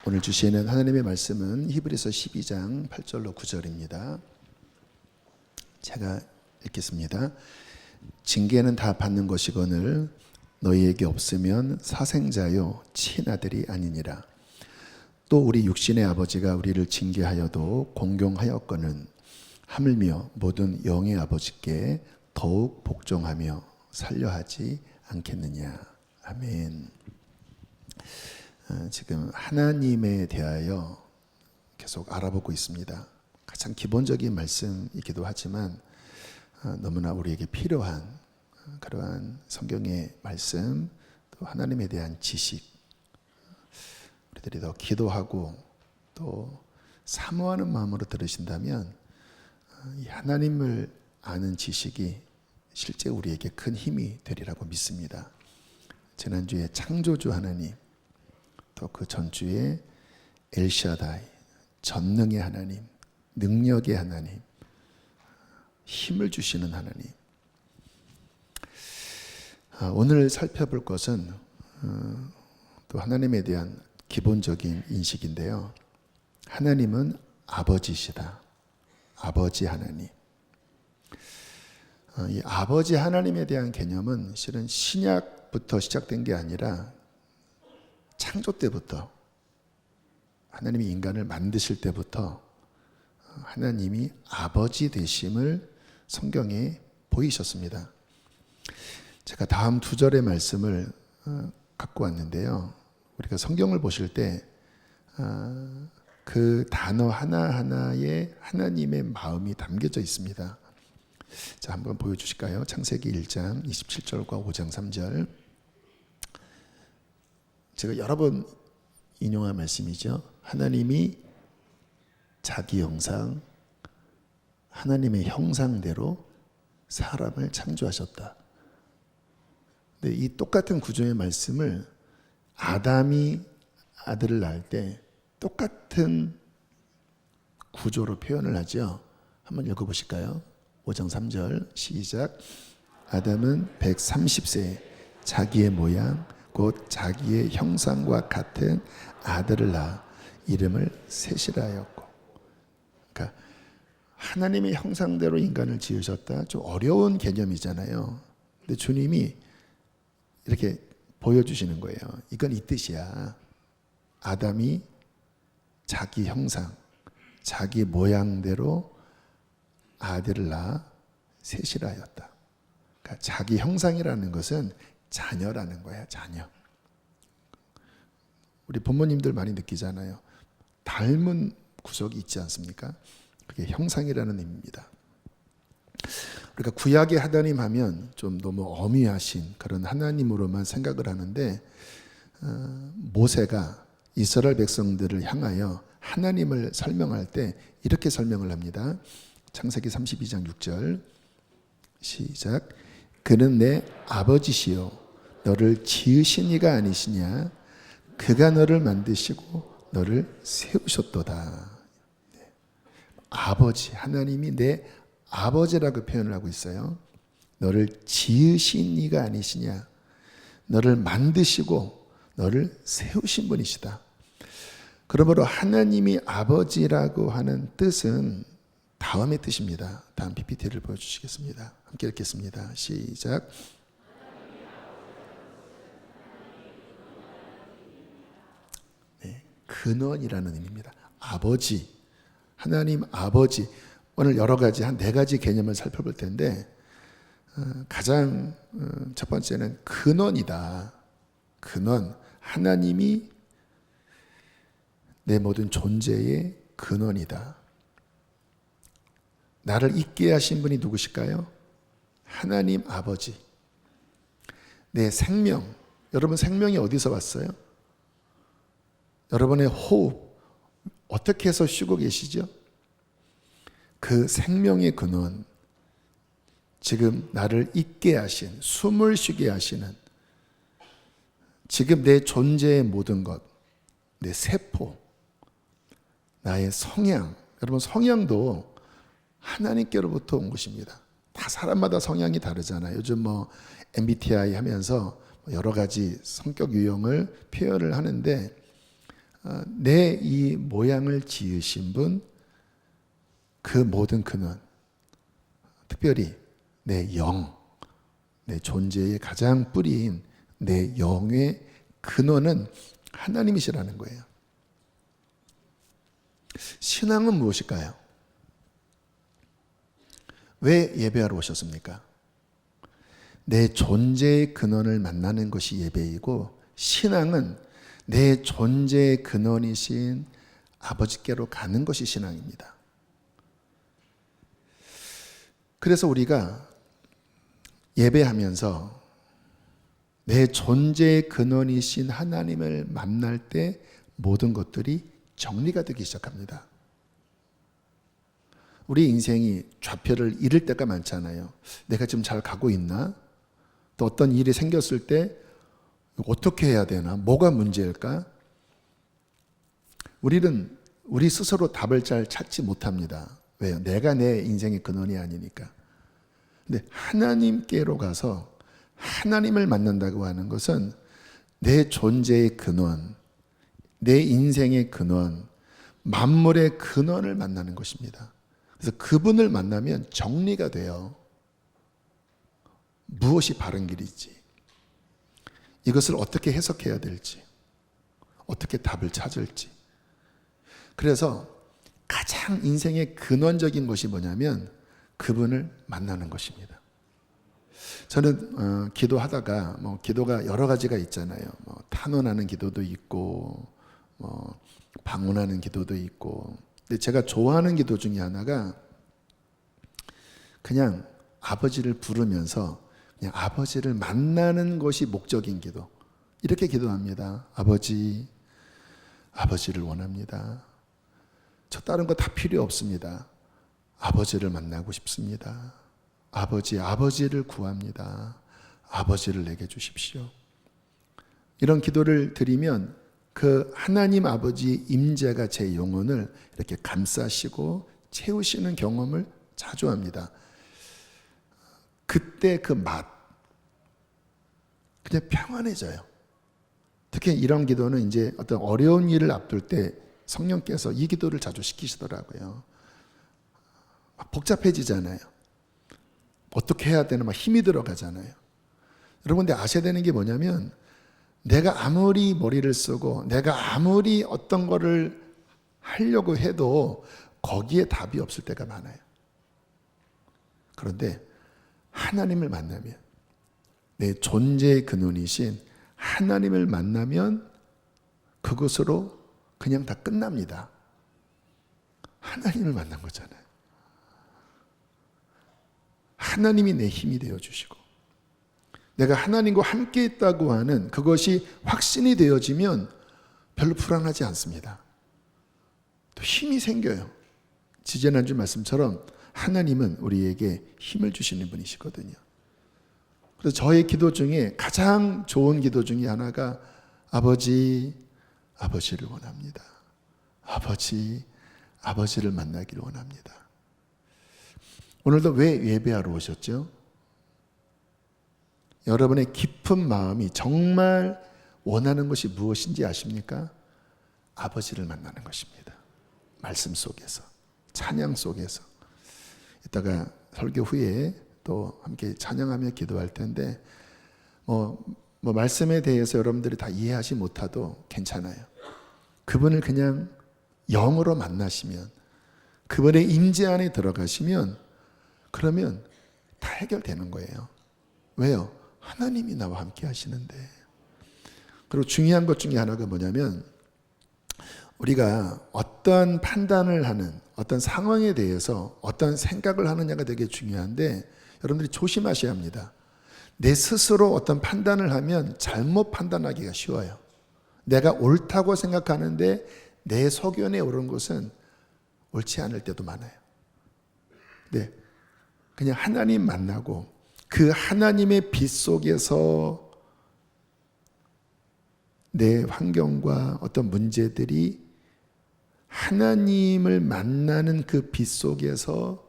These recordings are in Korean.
오늘 주시는 하나님의 말씀은 히브리서 12장 8절로 9절입니다. 제가 읽겠습니다. 징계는 다 받는 것이거늘 너희에게 없으면 사생자요 친아들이 아니니라. 또 우리 육신의 아버지가 우리를 징계하여도 공경하였거늘 하물며 모든 영의 아버지께 더욱 복종하며 살려하지 않겠느냐. 아멘. 지금 하나님에 대하여 계속 알아보고 있습니다. 가장 기본적인 말씀이기도 하지만 너무나 우리에게 필요한 그러한 성경의 말씀, 또 하나님에 대한 지식, 우리들이 더 기도하고 또 사모하는 마음으로 들으신다면 이 하나님을 아는 지식이 실제 우리에게 큰 힘이 되리라고 믿습니다. 지난주에 창조주 하나님, 또 그 전주에 엘샤다이, 전능의 하나님, 능력의 하나님, 힘을 주시는 하나님. 오늘 살펴볼 것은 또 하나님에 대한 기본적인 인식인데요. 하나님은 아버지시다. 아버지 하나님. 이 아버지 하나님에 대한 개념은 실은 신약부터 시작된 게 아니라 창조 때부터, 하나님이 인간을 만드실 때부터 하나님이 아버지 되심을 성경에 보이셨습니다. 제가 다음 두 절의 말씀을 갖고 왔는데요. 우리가 성경을 보실 때 그 단어 하나하나에 하나님의 마음이 담겨져 있습니다. 자, 한번 보여주실까요? 창세기 1장 27절과 5장 3절. 제가 여러 번 인용한 말씀이죠. 하나님이 자기 형상, 하나님의 형상대로 사람을 창조하셨다. 근데 이 똑같은 구조의 말씀을 아담이 아들을 낳을 때 똑같은 구조로 표현을 하죠. 한번 읽어보실까요? 5장 3절 시작. 아담은 130세에 자기의 모양 곧 자기의 형상과 같은 아들을 낳아 이름을 셋이라 하였고. 그러니까 하나님의 형상대로 인간을 지으셨다. 좀 어려운 개념이잖아요. 근데 주님이 이렇게 보여주시는 거예요. 이건 이 뜻이야. 아담이 자기 형상, 자기 모양대로 아들을 낳아 셋이라 하였다. 그러니까 자기 형상이라는 것은 자녀라는 거야. 자녀. 우리 부모님들 많이 느끼잖아요. 닮은 구석이 있지 않습니까? 그게 형상이라는 의미입니다. 우리가 구약의 하나님 하면 좀 너무 어미하신 그런 하나님으로만 생각을 하는데 모세가 이스라엘 백성들을 향하여 하나님을 설명할 때 이렇게 설명을 합니다. 창세기 32장 6절 시작. 그는 내 아버지시요 너를 지으신 이가 아니시냐. 그가 너를 만드시고 너를 세우셨도다. 아버지, 하나님이 내 아버지라고 표현을 하고 있어요. 너를 지으신 이가 아니시냐. 너를 만드시고 너를 세우신 분이시다. 그러므로 하나님이 아버지라고 하는 뜻은 다음의 뜻입니다. 다음 PPT를 보여주시겠습니다. 함께 읽겠습니다. 시작. 네, 근원이라는 의미입니다. 아버지, 하나님 아버지. 오늘 여러 가지 한 네 가지 개념을 살펴볼 텐데 가장 첫 번째는 근원이다. 근원, 하나님이 내 모든 존재의 근원이다. 나를 있게 하신 분이 누구실까요? 하나님 아버지. 내 생명, 여러분 생명이 어디서 왔어요? 여러분의 호흡 어떻게 해서 쉬고 계시죠? 그 생명의 근원, 지금 나를 있게 하신, 숨을 쉬게 하시는, 지금 내 존재의 모든 것, 내 세포, 나의 성향, 여러분 성향도 하나님께로부터 온 것입니다. 다 사람마다 성향이 다르잖아요. 요즘 MBTI 하면서 여러 가지 성격 유형을 표현을 하는데 내 이 모양을 지으신 분, 그 모든 근원, 특별히 내 영, 내 존재의 가장 뿌리인 내 영의 근원은 하나님이시라는 거예요. 신앙은 무엇일까요? 왜 예배하러 오셨습니까? 내 존재의 근원을 만나는 것이 예배이고, 신앙은 내 존재의 근원이신 아버지께로 가는 것이 신앙입니다. 그래서 우리가 예배하면서 내 존재의 근원이신 하나님을 만날 때 모든 것들이 정리가 되기 시작합니다. 우리 인생이 좌표를 잃을 때가 많잖아요. 내가 지금 잘 가고 있나? 또 어떤 일이 생겼을 때 어떻게 해야 되나? 뭐가 문제일까? 우리는 우리 스스로 답을 잘 찾지 못합니다. 왜요? 내가 내 인생의 근원이 아니니까. 근데 하나님께로 가서 하나님을 만난다고 하는 것은 내 존재의 근원, 내 인생의 근원, 만물의 근원을 만나는 것입니다. 그래서 그분을 만나면 정리가 돼요. 무엇이 바른 길이지, 이것을 어떻게 해석해야 될지, 어떻게 답을 찾을지. 그래서 가장 인생의 근원적인 것이 뭐냐면 그분을 만나는 것입니다. 저는 기도하다가 기도가 여러 가지가 있잖아요. 탄원하는 기도도 있고, 방언하는 기도도 있고. 근데 제가 좋아하는 기도 중에 하나가 그냥 아버지를 부르면서 그냥 아버지를 만나는 것이 목적인 기도. 이렇게 기도합니다. 아버지, 아버지를 원합니다. 저 다른 거 다 필요 없습니다. 아버지를 만나고 싶습니다. 아버지, 아버지를 구합니다. 아버지를 내게 주십시오. 이런 기도를 드리면 그 하나님 아버지 임재가 제 영혼을 이렇게 감싸시고 채우시는 경험을 자주 합니다. 그때 그 맛, 그냥 평안해져요. 특히 이런 기도는 이제 어떤 어려운 일을 앞둘 때 성령께서 이 기도를 자주 시키시더라고요. 복잡해지잖아요. 어떻게 해야 되나 막 힘이 들어가잖아요. 여러분, 근데 아셔야 되는 게 뭐냐면 내가 아무리 머리를 쓰고 내가 아무리 어떤 거를 하려고 해도 거기에 답이 없을 때가 많아요. 그런데 하나님을 만나면, 내 존재의 근원이신 하나님을 만나면 그것으로 그냥 다 끝납니다. 하나님을 만난 거잖아요. 하나님이 내 힘이 되어주시고 내가 하나님과 함께 있다고 하는 그것이 확신이 되어지면 별로 불안하지 않습니다. 또 힘이 생겨요. 지지난주 말씀처럼 하나님은 우리에게 힘을 주시는 분이시거든요. 그래서 저의 기도 중에 가장 좋은 기도 중에 하나가 아버지, 아버지를 원합니다. 아버지, 아버지를 만나기를 원합니다. 오늘도 왜 예배하러 오셨죠? 여러분의 깊은 마음이 정말 원하는 것이 무엇인지 아십니까? 아버지를 만나는 것입니다. 말씀 속에서, 찬양 속에서. 이따가 설교 후에 또 함께 찬양하며 기도할 텐데 말씀에 대해서 여러분들이 다 이해하지 못해도 괜찮아요. 그분을 그냥 영으로 만나시면, 그분의 임재 안에 들어가시면 그러면 다 해결되는 거예요. 왜요? 하나님이 나와 함께 하시는데. 그리고 중요한 것 중에 하나가 뭐냐면 우리가 어떤 판단을 하는, 어떤 상황에 대해서 어떤 생각을 하느냐가 되게 중요한데 여러분들이 조심하셔야 합니다. 내 스스로 어떤 판단을 하면 잘못 판단하기가 쉬워요. 내가 옳다고 생각하는데 내 소견에 옳은 것은 옳지 않을 때도 많아요. 네, 그냥 하나님 만나고 그 하나님의 빛 속에서 내 환경과 어떤 문제들이 하나님을 만나는 그 빛 속에서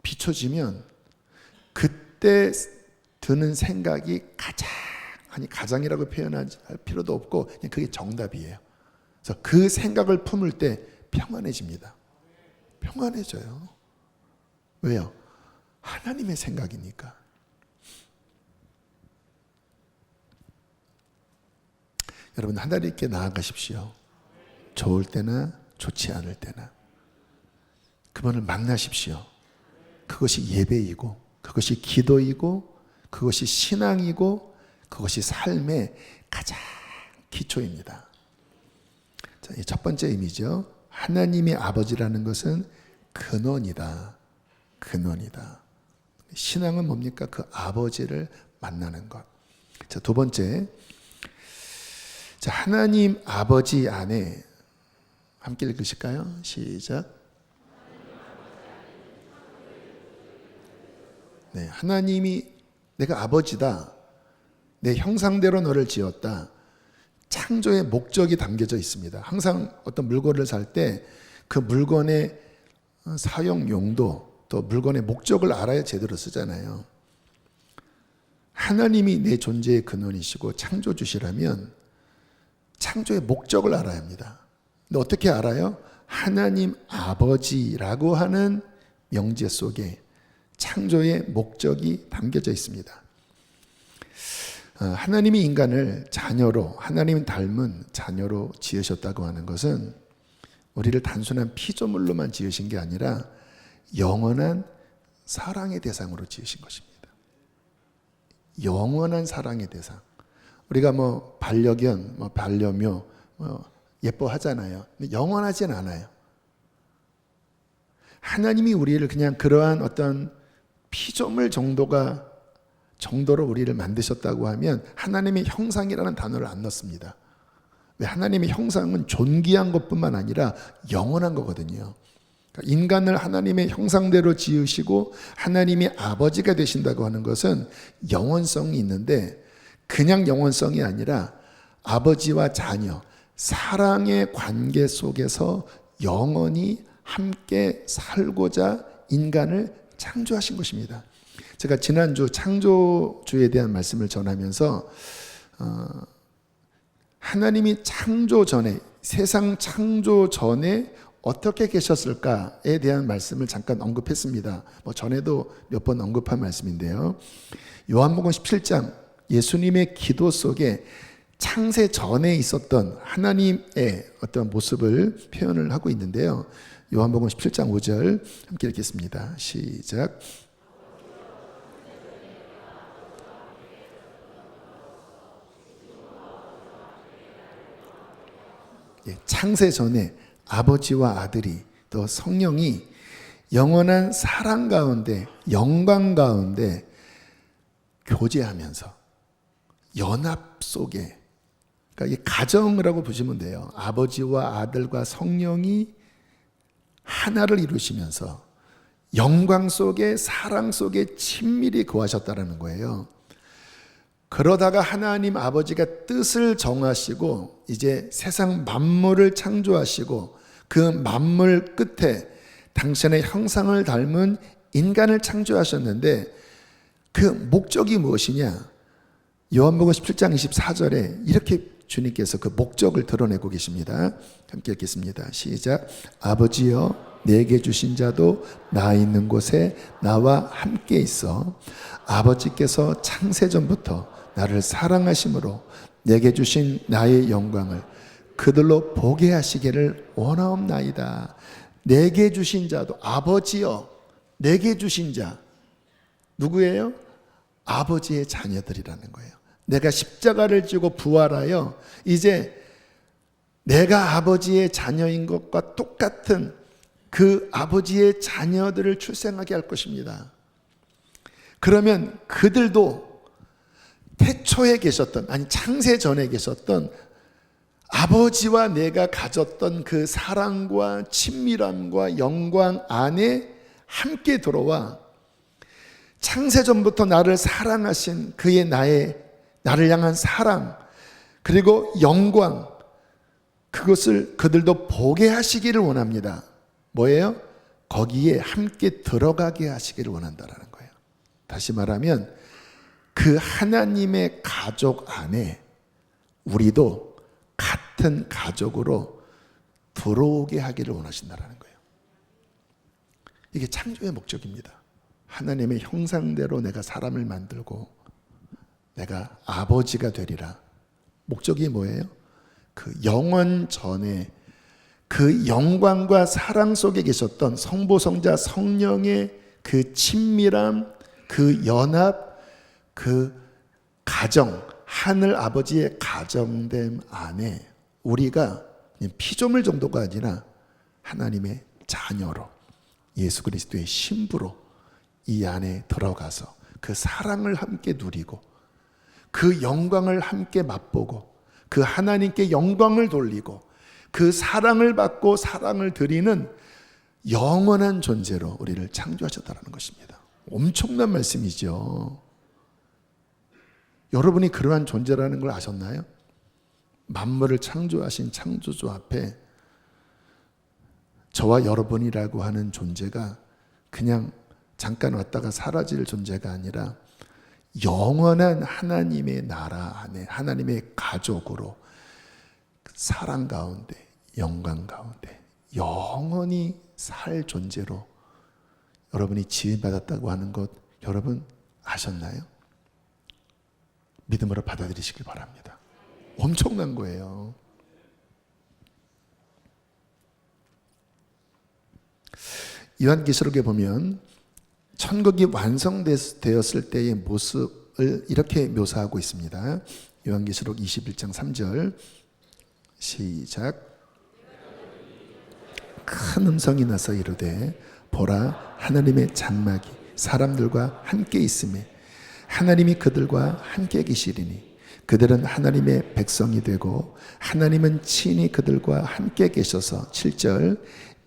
비춰지면 그때 드는 생각이 가장이라고 표현할 필요도 없고 그냥 그게 정답이에요. 그래서 그 생각을 품을 때 평안해집니다. 평안해져요. 왜요? 하나님의 생각이니까. 여러분, 하나님께 나아가십시오. 좋을 때나 좋지 않을 때나 그분을 만나십시오. 그것이 예배이고, 그것이 기도이고, 그것이 신앙이고, 그것이 삶의 가장 기초입니다. 자, 첫 번째 의미죠. 하나님의 아버지라는 것은 근원이다. 근원이다. 신앙은 뭡니까? 그 아버지를 만나는 것. 자, 두 번째. 자, 하나님 아버지 안에 함께 읽으실까요? 시작. 네, 하나님이 내가 아버지다. 내 형상대로 너를 지었다. 창조의 목적이 담겨져 있습니다. 항상 어떤 물건을 살 때 그 물건의 사용 용도 또 물건의 목적을 알아야 제대로 쓰잖아요. 하나님이 내 존재의 근원이시고 창조주시라면 창조의 목적을 알아야 합니다. 근데 어떻게 알아요? 하나님 아버지라고 하는 명제 속에 창조의 목적이 담겨져 있습니다. 하나님이 인간을 자녀로, 하나님 닮은 자녀로 지으셨다고 하는 것은 우리를 단순한 피조물로만 지으신 게 아니라 영원한 사랑의 대상으로 지으신 것입니다. 영원한 사랑의 대상. 우리가 뭐 반려견, 뭐 반려묘 예뻐하잖아요. 근데 영원하진 않아요. 하나님이 우리를 그냥 그러한 어떤 피조물 정도로 우리를 만드셨다고 하면 하나님의 형상이라는 단어를 안 넣습니다. 왜? 하나님의 형상은 존귀한 것뿐만 아니라 영원한 거거든요. 그러니까 인간을 하나님의 형상대로 지으시고 하나님이 아버지가 되신다고 하는 것은 영원성이 있는데 그냥 영원성이 아니라 아버지와 자녀, 사랑의 관계 속에서 영원히 함께 살고자 인간을 창조하신 것입니다. 제가 지난주 창조주에 대한 말씀을 전하면서 하나님이 창조 전에, 세상 창조 전에 어떻게 계셨을까에 대한 말씀을 잠깐 언급했습니다. 뭐 전에도 몇 번 언급한 말씀인데요. 요한복음 17장 예수님의 기도 속에 창세 전에 있었던 하나님의 어떤 모습을 표현을 하고 있는데요. 요한복음 17장 5절 함께 읽겠습니다. 시작. 창세 전에 아버지와 아들이 또 성령이 영원한 사랑 가운데 영광 가운데 교제하면서 연합 속에, 그러니까 이 가정이라고 보시면 돼요. 아버지와 아들과 성령이 하나를 이루시면서 영광 속에 사랑 속에 친밀히 거하셨다는 거예요. 그러다가 하나님 아버지가 뜻을 정하시고 이제 세상 만물을 창조하시고 그 만물 끝에 당신의 형상을 닮은 인간을 창조하셨는데 그 목적이 무엇이냐? 요한복음 17장 24절에 이렇게 주님께서 그 목적을 드러내고 계십니다. 함께 읽겠습니다. 시작. 아버지여 내게 주신 자도 나 있는 곳에 나와 함께 있어 아버지께서 창세전부터 나를 사랑하심으로 내게 주신 나의 영광을 그들로 보게 하시기를 원하옵나이다. 내게 주신 자도, 아버지여 내게 주신 자 누구예요? 아버지의 자녀들이라는 거예요. 내가 십자가를 지고 부활하여 이제 내가 아버지의 자녀인 것과 똑같은 그 아버지의 자녀들을 출생하게 할 것입니다. 그러면 그들도 태초에 계셨던, 아니 창세 전에 계셨던 아버지와 내가 가졌던 그 사랑과 친밀함과 영광 안에 함께 들어와 창세전부터 나를 사랑하신 그의 나를 향한 사랑 그리고 영광, 그것을 그들도 보게 하시기를 원합니다. 뭐예요? 거기에 함께 들어가게 하시기를 원한다는 거예요. 다시 말하면 그 하나님의 가족 안에 우리도 같은 가족으로 들어오게 하기를 원하신다는 거예요. 이게 창조의 목적입니다. 하나님의 형상대로 내가 사람을 만들고 내가 아버지가 되리라. 목적이 뭐예요? 그 영원 전에 그 영광과 사랑 속에 계셨던 성부, 성자, 성령의 그 친밀함, 그 연합, 그 가정, 하늘 아버지의 가정됨 안에 우리가 피조물 정도가 아니라 하나님의 자녀로, 예수 그리스도의 신부로 이 안에 들어가서 그 사랑을 함께 누리고 그 영광을 함께 맛보고 그 하나님께 영광을 돌리고 그 사랑을 받고 사랑을 드리는 영원한 존재로 우리를 창조하셨다는 것입니다. 엄청난 말씀이죠. 여러분이 그러한 존재라는 걸 아셨나요? 만물을 창조하신 창조주 앞에 저와 여러분이라고 하는 존재가 그냥 잠깐 왔다가 사라질 존재가 아니라 영원한 하나님의 나라 안에 하나님의 가족으로 사랑 가운데 영광 가운데 영원히 살 존재로 여러분이 지음받았다고 하는 것 여러분 아셨나요? 믿음으로 받아들이시길 바랍니다. 엄청난 거예요. 요한계시록에 보면 천국이 완성되었을 때의 모습을 이렇게 묘사하고 있습니다. 요한계시록 21장 3절 시작. 큰 음성이 나서 이르되 보라 하나님의 장막이 사람들과 함께 있으며 하나님이 그들과 함께 계시리니 그들은 하나님의 백성이 되고 하나님은 친히 그들과 함께 계셔서 7절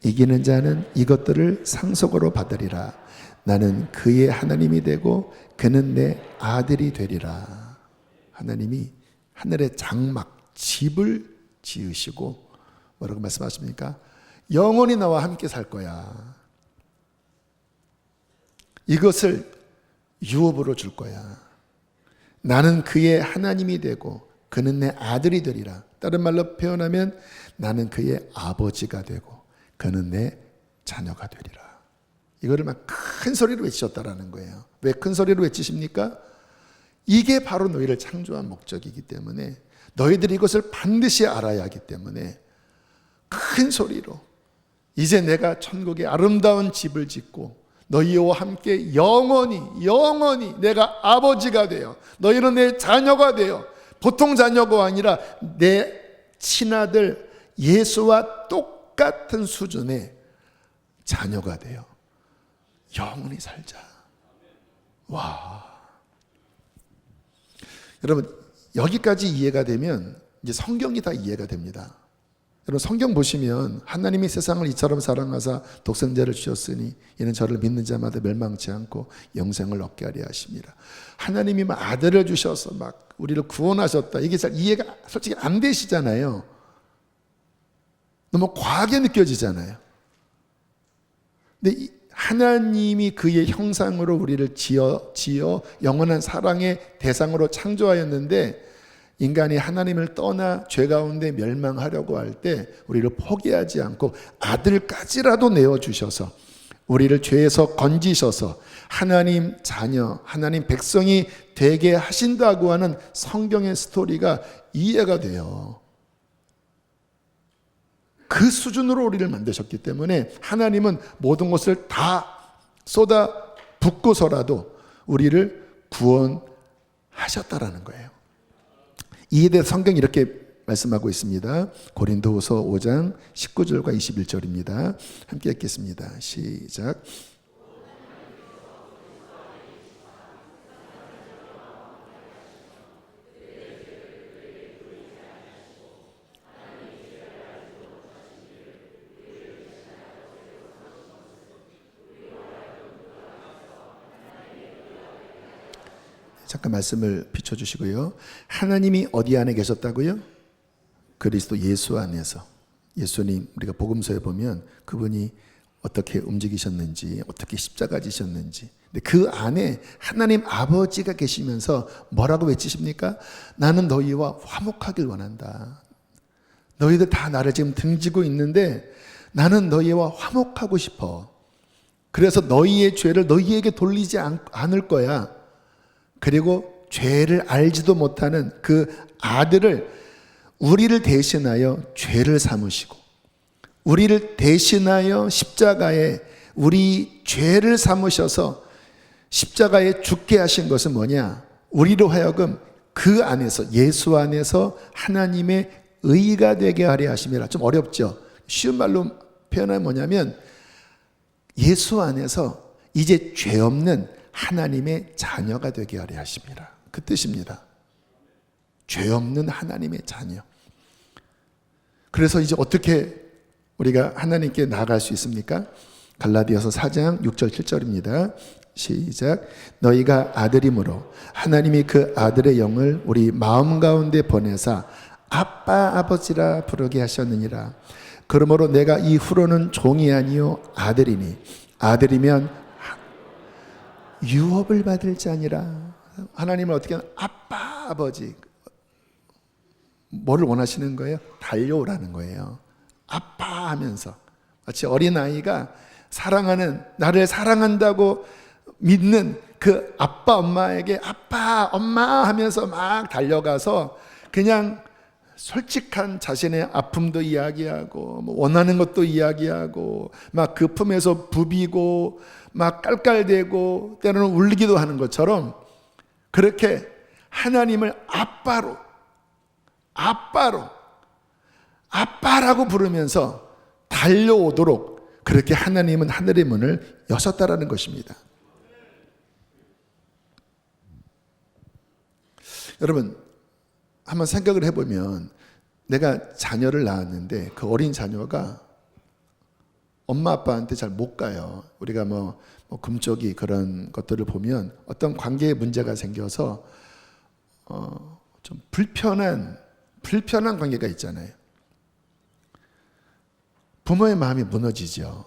이기는 자는 이것들을 상속으로 받으리라. 나는 그의 하나님이 되고 그는 내 아들이 되리라. 하나님이 하늘의 장막, 집을 지으시고 뭐라고 말씀하십니까? 영원히 나와 함께 살 거야. 이것을 유업으로 줄 거야. 나는 그의 하나님이 되고 그는 내 아들이 되리라. 다른 말로 표현하면 나는 그의 아버지가 되고 그는 내 자녀가 되리라. 이거를 막 큰 소리로 외치셨다라는 거예요. 왜 큰 소리로 외치십니까? 이게 바로 너희를 창조한 목적이기 때문에 너희들이 이것을 반드시 알아야 하기 때문에 큰 소리로 이제 내가 천국에 아름다운 집을 짓고 너희와 함께 영원히 내가 아버지가 되어 너희는 내 자녀가 되어 보통 자녀가 아니라 내 친아들 예수와 똑같은 수준의 자녀가 되어 영원히 살자. 와. 여러분 여기까지 이해가 되면 이제 성경이 다 이해가 됩니다. 여러분 성경 보시면 하나님이 세상을 이처럼 사랑하사 독생자를 주셨으니 이는 저를 믿는 자마다 멸망치 않고 영생을 얻게 하려 하십니다. 하나님이 막 아들을 주셔서 막 우리를 구원하셨다. 이게 잘 이해가 솔직히 안 되시잖아요. 너무 과하게 느껴지잖아요. 근데 하나님이 그의 형상으로 우리를 지어 영원한 사랑의 대상으로 창조하였는데 인간이 하나님을 떠나 죄 가운데 멸망하려고 할 때 우리를 포기하지 않고 아들까지라도 내어주셔서 우리를 죄에서 건지셔서 하나님 자녀, 하나님 백성이 되게 하신다고 하는 성경의 스토리가 이해가 돼요. 그 수준으로 우리를 만드셨기 때문에 하나님은 모든 것을 다 쏟아 붓고서라도 우리를 구원하셨다라는 거예요. 이에 대해 성경이 이렇게 말씀하고 있습니다. 고린도후서 5장 19절과 21절입니다. 함께 읽겠습니다. 시작. 잠깐 말씀을 비춰주시고요. 하나님이 어디 안에 계셨다고요? 그리스도 예수 안에서. 예수님 우리가 복음서에 보면 그분이 어떻게 움직이셨는지 어떻게 십자가 지셨는지 근데 그 안에 하나님 아버지가 계시면서 뭐라고 외치십니까? 나는 너희와 화목하길 원한다. 너희들 다 나를 지금 등지고 있는데 나는 너희와 화목하고 싶어. 그래서 너희의 죄를 너희에게 돌리지 않을 거야. 그리고 죄를 알지도 못하는 그 아들을 우리를 대신하여 죄를 삼으시고 우리를 대신하여 십자가에 우리 죄를 삼으셔서 십자가에 죽게 하신 것은 뭐냐? 우리로 하여금 그 안에서 예수 안에서 하나님의 의가 되게 하려 하심이라. 좀 어렵죠? 쉬운 말로 표현하면 뭐냐면 예수 안에서 이제 죄 없는 하나님의 자녀가 되게 하려 하심이라. 그 뜻입니다. 죄 없는 하나님의 자녀. 그래서 이제 어떻게 우리가 하나님께 나아갈 수 있습니까? 갈라디아서 4장 6절 7절입니다. 시작. 너희가 아들이므로 하나님이 그 아들의 영을 우리 마음 가운데 보내사 아빠 아버지라 부르게 하셨느니라. 그러므로 내가 이후로는 종이 아니요 아들이니 아들이면 유업을 받을 자니라. 하나님은 어떻게 하나? 아빠 아버지. 뭐를 원하시는 거예요? 달려오라는 거예요. 아빠 하면서 마치 어린아이가 사랑하는, 나를 사랑한다고 믿는 그 아빠 엄마에게 아빠 엄마 하면서 막 달려가서 그냥 솔직한 자신의 아픔도 이야기하고 뭐 원하는 것도 이야기하고 막 그 품에서 부비고 막 깔깔대고 때로는 울기도 하는 것처럼 그렇게 하나님을 아빠라고 부르면서 달려오도록 그렇게 하나님은 하늘의 문을 여셨다라는 것입니다. 여러분 한번 생각을 해보면 내가 자녀를 낳았는데 그 어린 자녀가 엄마 아빠한테 잘 못 가요. 우리가 뭐 금쪽이 그런 것들을 보면 어떤 관계에 문제가 생겨서 좀 불편한 관계가 있잖아요. 부모의 마음이 무너지죠.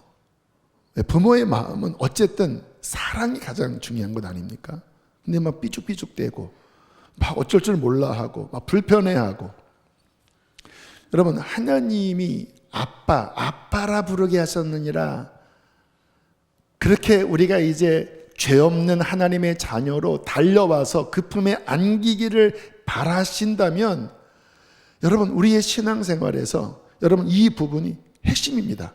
부모의 마음은 어쨌든 사랑이 가장 중요한 것 아닙니까? 근데 막 삐죽삐죽대고 막 어쩔 줄 몰라 하고 막 불편해하고. 여러분 하나님이 아빠라 부르게 하셨느니라. 그렇게 우리가 이제 죄 없는 하나님의 자녀로 달려와서 그 품에 안기기를 바라신다면 여러분 우리의 신앙생활에서 여러분 이 부분이 핵심입니다.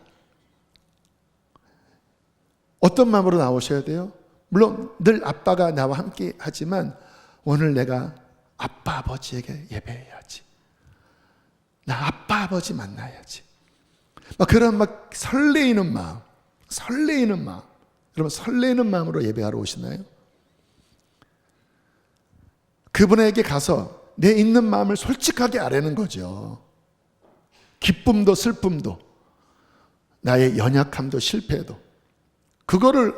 어떤 마음으로 나오셔야 돼요? 물론 늘 아빠가 나와 함께 하지만 오늘 내가 아빠 아버지에게 예배해야지. 나 아빠 아버지 만나야지. 막 그런 막 설레이는 마음. 여러분 설레이는 마음으로 예배하러 오시나요? 그분에게 가서 내 있는 마음을 솔직하게 아뢰는 거죠. 기쁨도 슬픔도 나의 연약함도 실패도 그거를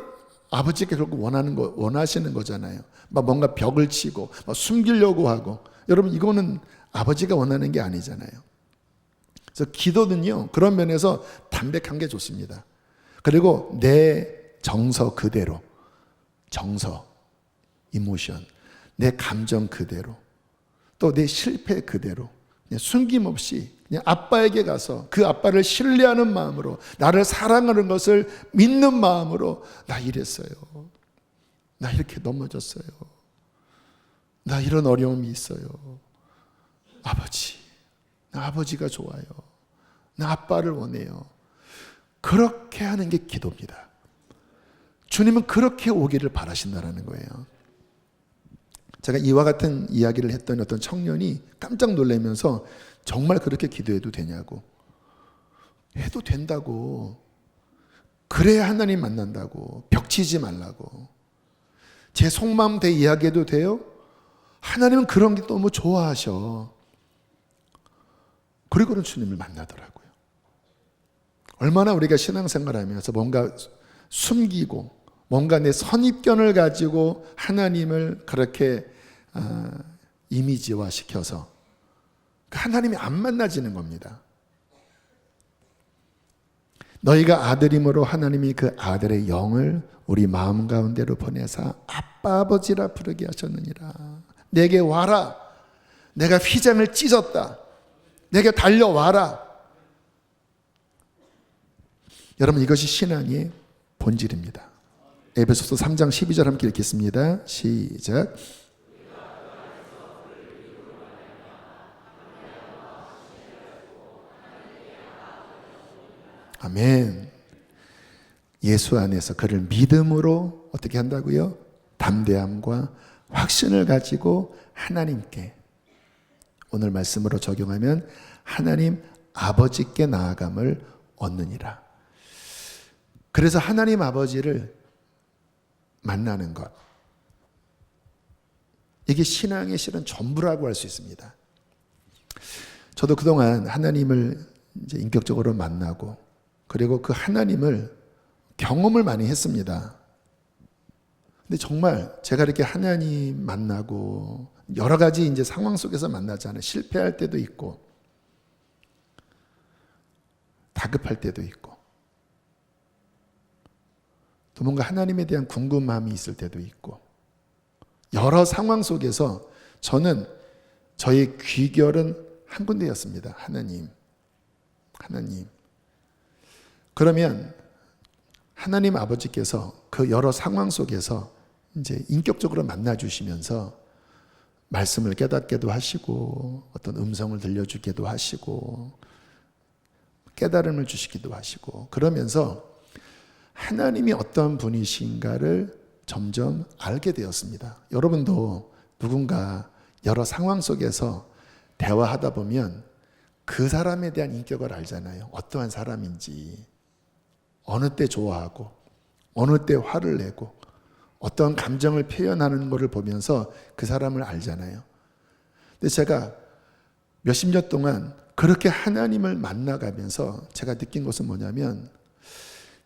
아버지께 결국 원하시는 거잖아요. 막 뭔가 벽을 치고 막 숨기려고 하고. 여러분 이거는 아버지가 원하는 게 아니잖아요. 그래서 기도는요 그런 면에서 담백한 게 좋습니다. 그리고 내 정서 그대로, 정서, 이모션, 내 감정 그대로, 또 내 실패 그대로 그냥 숨김없이 그냥 아빠에게 가서 그 아빠를 신뢰하는 마음으로, 나를 사랑하는 것을 믿는 마음으로, 나 이랬어요, 나 이렇게 넘어졌어요, 나 이런 어려움이 있어요, 아버지, 나 아버지가 좋아요, 나 아빠를 원해요. 그렇게 하는 게 기도입니다. 주님은 그렇게 오기를 바라신다는 거예요. 제가 이와 같은 이야기를 했던 어떤 청년이 깜짝 놀라면서 정말 그렇게 기도해도 되냐고, 해도 된다고, 그래야 하나님 만난다고, 벽치지 말라고, 제 속마음 대 이야기해도 돼요? 하나님은 그런 게 너무 좋아하셔. 그리고는 주님을 만나더라고요. 얼마나 우리가 신앙생활하면서 뭔가 숨기고 뭔가 내 선입견을 가지고 하나님을 그렇게 이미지화 시켜서 하나님이 안 만나지는 겁니다. 너희가 아들이므로 하나님이 그 아들의 영을 우리 마음 가운데로 보내사 아빠 아버지라 부르게 하셨느니라. 내게 와라. 내가 휘장을 찢었다. 내게 달려와라. 여러분, 이것이 신앙의 본질입니다. 에베소서 3장 12절 함께 읽겠습니다. 시작. 아멘. 예수 안에서 그를 믿음으로 어떻게 한다고요? 담대함과 확신을 가지고 하나님께, 오늘 말씀으로 적용하면 하나님 아버지께 나아감을 얻느니라. 그래서 하나님 아버지를 만나는 것, 이게 신앙의 실은 전부라고 할 수 있습니다. 저도 그동안 하나님을 이제 인격적으로 만나고, 그리고 그 하나님을 경험을 많이 했습니다. 근데 정말 제가 이렇게 하나님 만나고 여러 가지 이제 상황 속에서 만나잖아요. 실패할 때도 있고, 다급할 때도 있고, 또 뭔가 하나님에 대한 궁금함이 있을 때도 있고, 여러 상황 속에서 저는 저의 귀결은 한 군데였습니다. 하나님. 그러면 하나님 아버지께서 그 여러 상황 속에서 이제 인격적으로 만나주시면서 말씀을 깨닫게도 하시고, 어떤 음성을 들려주기도 하시고, 깨달음을 주시기도 하시고, 그러면서 하나님이 어떤 분이신가를 점점 알게 되었습니다. 여러분도 누군가 여러 상황 속에서 대화하다 보면 그 사람에 대한 인격을 알잖아요. 어떠한 사람인지, 어느 때 좋아하고 어느 때 화를 내고 어떤 감정을 표현하는 것을 보면서 그 사람을 알잖아요. 근데 제가 몇십 년 동안 그렇게 하나님을 만나가면서 제가 느낀 것은 뭐냐면,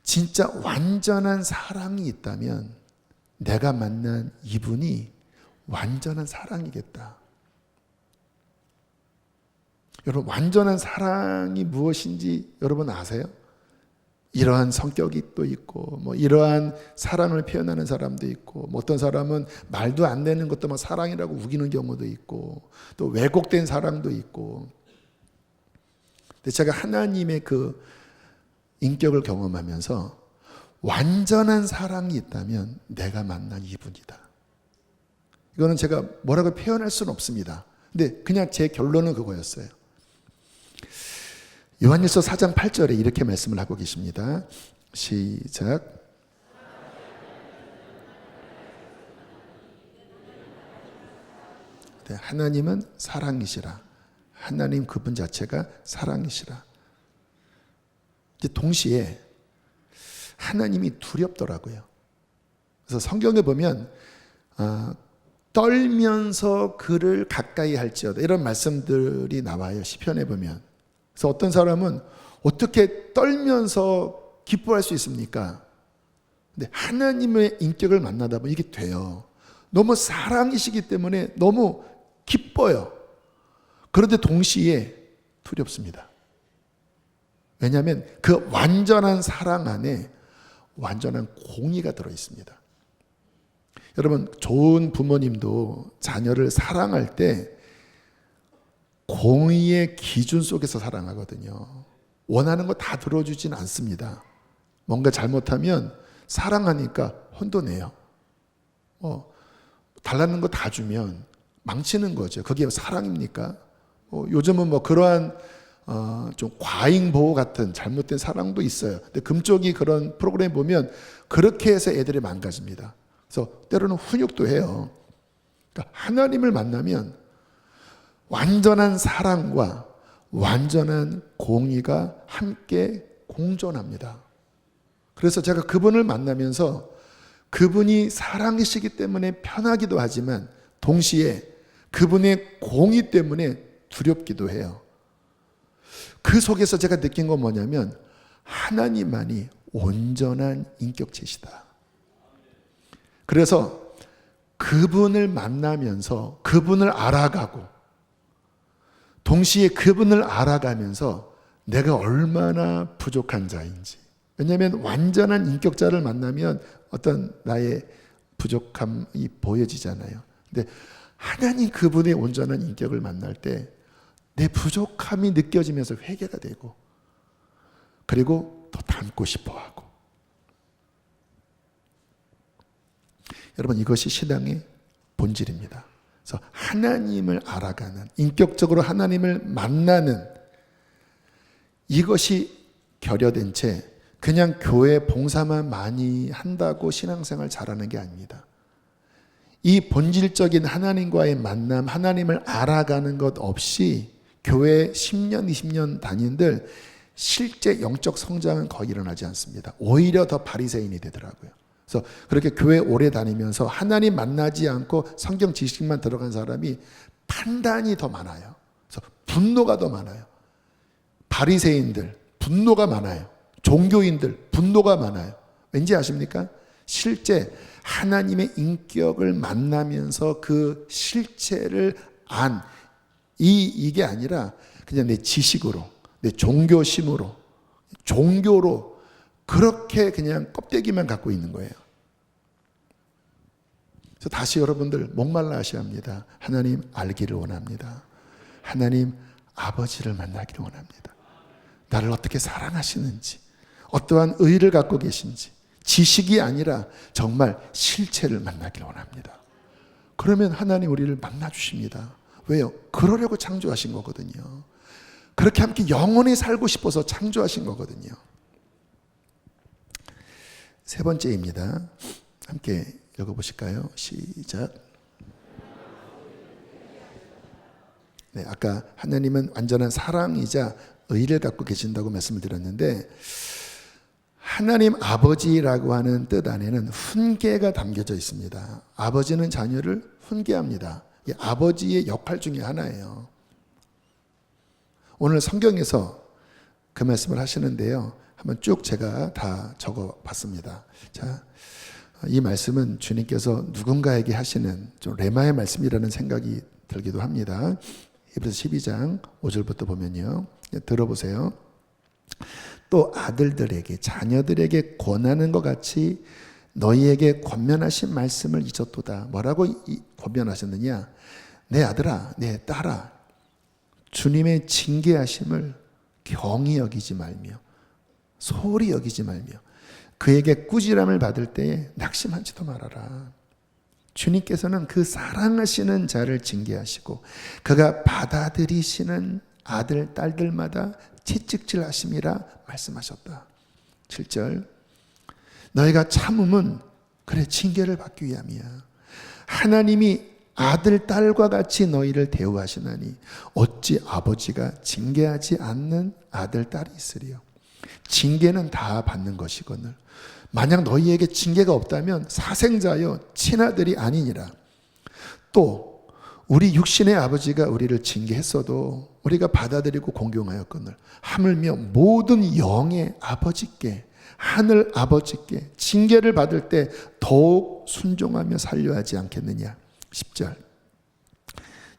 진짜 완전한 사랑이 있다면 내가 만난 이분이 완전한 사랑이겠다. 여러분, 완전한 사랑이 무엇인지 여러분 아세요? 이러한 성격이 또 있고, 뭐 이러한 사랑을 표현하는 사람도 있고, 뭐 어떤 사람은 말도 안 되는 것도 막 사랑이라고 우기는 경우도 있고, 또 왜곡된 사랑도 있고. 근데 제가 하나님의 그 인격을 경험하면서 완전한 사랑이 있다면 내가 만난 이분이다. 이거는 제가 뭐라고 표현할 수는 없습니다. 근데 그냥 제 결론은 그거였어요. 요한일서 4장 8절에 이렇게 말씀을 하고 계십니다. 시작. 네, 하나님은 사랑이시라. 하나님 그분 자체가 사랑이시라. 이제 동시에 하나님이 두렵더라고요. 그래서 성경에 보면 떨면서 그를 가까이 할지어다, 이런 말씀들이 나와요. 시편에 보면. 그래서 어떤 사람은 어떻게 떨면서 기뻐할 수 있습니까? 근데 하나님의 인격을 만나다 보면 이게 돼요. 너무 사랑이시기 때문에 너무 기뻐요. 그런데 동시에 두렵습니다. 왜냐하면 그 완전한 사랑 안에 완전한 공의가 들어있습니다. 여러분, 좋은 부모님도 자녀를 사랑할 때 공의의 기준 속에서 사랑하거든요. 원하는 거 다 들어주진 않습니다. 뭔가 잘못하면 사랑하니까 혼돈해요. 달라는 거 다 주면 망치는 거죠. 그게 사랑입니까? 요즘은 뭐 그러한 좀 과잉 보호 같은 잘못된 사랑도 있어요. 근데 금쪽이 그런 프로그램 보면 그렇게 해서 애들이 망가집니다. 그래서 때로는 훈육도 해요. 그러니까 하나님을 만나면 완전한 사랑과 완전한 공의가 함께 공존합니다. 그래서 제가 그분을 만나면서 그분이 사랑이시기 때문에 편하기도 하지만 동시에 그분의 공의 때문에 두렵기도 해요. 그 속에서 제가 느낀 건 뭐냐면 하나님만이 온전한 인격체시다. 그래서 그분을 만나면서 그분을 알아가고, 동시에 그분을 알아가면서 내가 얼마나 부족한 자인지. 왜냐하면 완전한 인격자를 만나면 어떤 나의 부족함이 보여지잖아요. 근데 하나님 그분의 온전한 인격을 만날 때 내 부족함이 느껴지면서 회개가 되고, 그리고 더 닮고 싶어하고. 여러분, 이것이 신앙의 본질입니다. 그래서 하나님을 알아가는, 인격적으로 하나님을 만나는, 이것이 결여된 채 그냥 교회 봉사만 많이 한다고 신앙생활 잘하는 게 아닙니다. 이 본질적인 하나님과의 만남, 하나님을 알아가는 것 없이 교회 10년, 20년 다닌들 실제 영적 성장은 거의 일어나지 않습니다. 오히려 더 바리새인이 되더라고요. 그래서 그렇게 교회 오래 다니면서 하나님 만나지 않고 성경 지식만 들어간 사람이 판단이 더 많아요. 그래서 분노가 더 많아요. 바리새인들 분노가 많아요. 종교인들 분노가 많아요. 왠지 아십니까? 실제 하나님의 인격을 만나면서 그 실체를 이게 아니라 그냥 내 지식으로, 내 종교심으로, 종교로 그렇게 그냥 껍데기만 갖고 있는 거예요. 그래서 다시 여러분들 목말라 하셔야 합니다. 하나님 알기를 원합니다. 하나님 아버지를 만나기를 원합니다. 나를 어떻게 사랑하시는지, 어떠한 의를 갖고 계신지, 지식이 아니라 정말 실체를 만나기를 원합니다. 그러면 하나님 우리를 만나주십니다. 왜요? 그러려고 창조하신 거거든요. 그렇게 함께 영원히 살고 싶어서 창조하신 거거든요. 세 번째입니다. 함께 읽어보실까요? 시작. 네, 아까 하나님은 완전한 사랑이자 의를 갖고 계신다고 말씀을 드렸는데, 하나님 아버지라고 하는 뜻 안에는 훈계가 담겨져 있습니다. 아버지는 자녀를 훈계합니다. 이게 아버지의 역할 중에 하나예요. 오늘 성경에서 그 말씀을 하시는데요. 한번 쭉 제가 다 적어봤습니다. 자, 이 말씀은 주님께서 누군가에게 하시는 좀 레마의 말씀이라는 생각이 들기도 합니다. 히브리서 12장 5절부터 보면요. 들어보세요. 또 아들들에게, 자녀들에게 권하는 것 같이 너희에게 권면하신 말씀을 잊었도다. 뭐라고 권면하셨느냐? 내 아들아, 내 딸아, 주님의 징계하심을 경히 여기지 말며 소홀히 여기지 말며 그에게 꾸지람을 받을 때에 낙심하지도 말아라. 주님께서는 그 사랑하시는 자를 징계하시고 그가 받아들이시는 아들, 딸들마다 채찍질 하심이라 말씀하셨다. 7절. 너희가 참음은 그래 징계를 받기 위함이야. 하나님이 아들, 딸과 같이 너희를 대우하시나니 어찌 아버지가 징계하지 않는 아들, 딸이 있으리요. 징계는 다 받는 것이거늘 만약 너희에게 징계가 없다면 사생자여 친아들이 아니니라. 또 우리 육신의 아버지가 우리를 징계했어도 우리가 받아들이고 공경하였거늘 하물며 모든 영의 아버지께, 하늘 아버지께 징계를 받을 때 더욱 순종하며 살려야 하지 않겠느냐. 10절.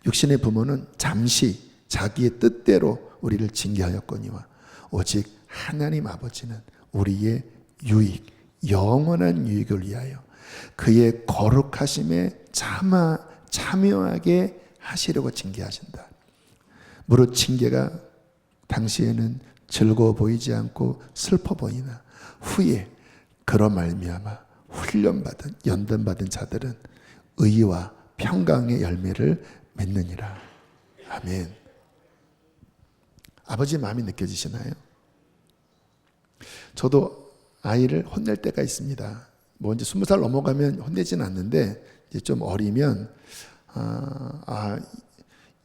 육신의 부모는 잠시 자기의 뜻대로 우리를 징계하였거니와 오직 하나님 아버지는 우리의 유익, 영원한 유익을 위하여 그의 거룩하심에 참여하게 하시려고 징계하신다. 무릇 징계가 당시에는 즐거워 보이지 않고 슬퍼 보이나 후에 그로 말미암아 훈련받은, 연단받은 자들은 의와 평강의 열매를 맺느니라. 아멘. 아버지의 마음이 느껴지시나요? 저도 아이를 혼낼 때가 있습니다. 뭐 이제 20살 넘어가면 혼내지는 않는데 이제 좀 어리면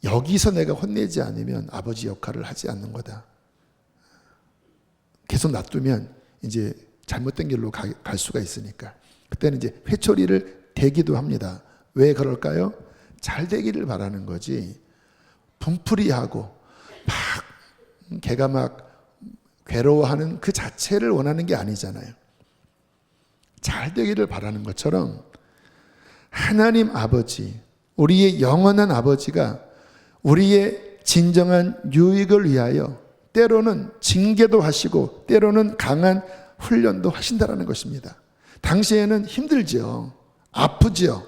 여기서 내가 혼내지 않으면 아버지 역할을 하지 않는 거다. 계속 놔두면 이제 잘못된 길로 갈 수가 있으니까 그때는 이제 회초리를 대기도 합니다. 왜 그럴까요? 잘 되기를 바라는 거지. 분풀이하고 막 걔가 막 괴로워하는 그 자체를 원하는 게 아니잖아요. 잘 되기를 바라는 것처럼 하나님 아버지, 우리의 영원한 아버지가 우리의 진정한 유익을 위하여 때로는 징계도 하시고 때로는 강한 훈련도 하신다라는 것입니다. 당시에는 힘들죠. 아프죠.